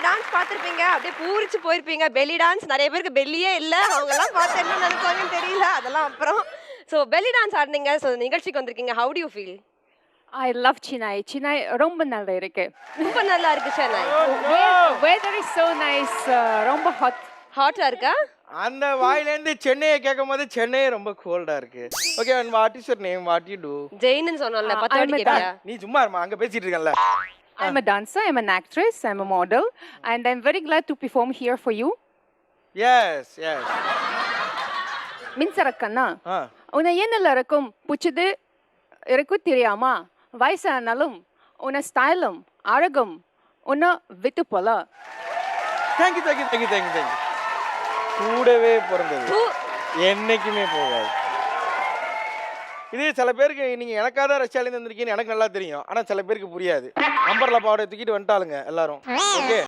Dance பார்த்திருப்பீங்க. அப்படியே பூரிச்சு போயிருப்பீங்க. பெல்லி டான்ஸ் நெறைய பேருக்கு பெல்லியே இல்ல. அவங்கலாம் பார்த்து என்ன நெனைப்பாங்கன்னு தெரியல. அதெல்லாம் அப்புறம். சோ பெல்லி டான்ஸ் ஆடுனீங்க. சோ நிகழ்ச்சிக்கு வந்திருக்கீங்க. How do you feel? I love Chennai. Chennai ரொம்ப நல்லா இருக்கு. ரொம்ப நல்லா இருக்கு Chennai. Weather is so nice. ரொம்ப hot. ஹாட்டா இருக்கா? அந்த வாயிலேருந்து சென்னையை கேட்கும்போது சென்னை ரொம்ப கோல்டா இருக்கு. Okay, and what is your name? What you do? ஜெயின்னு சொன்னோம்ல. 10 I'm வாட்டி a கேட்டியா? நீ சும்மா இருமா, அங்க பேசிட்டு இருக்கல. I'm a dancer, I'm an actress, I'm a model, and I'm very glad to perform here for you. Yes yes. Minsara Kanna, ஆ உன்னை என்னல இருக்கும் பிடிச்சது இருக்கும் தெரியாமா? வயசானாலும் உன்னை ஸ்டைலும் அழகும் உன்னை விட்டு போல. Thank you thank you thank you thank you thank you. கூடவே பிறந்தது என்னைக்குமே போகாது. இது சில பேருக்கு நீங்க எனக்காக தான் ரஷ்யாலேருந்து வந்திருக்கீங்கன்னு எனக்கு நல்லா தெரியும். ஆனா சில பேருக்கு புரியாது. நம்பர்ல பாவடை தூக்கிட்டு வந்துட்டாளுங்க எல்லாரும். ஓகே.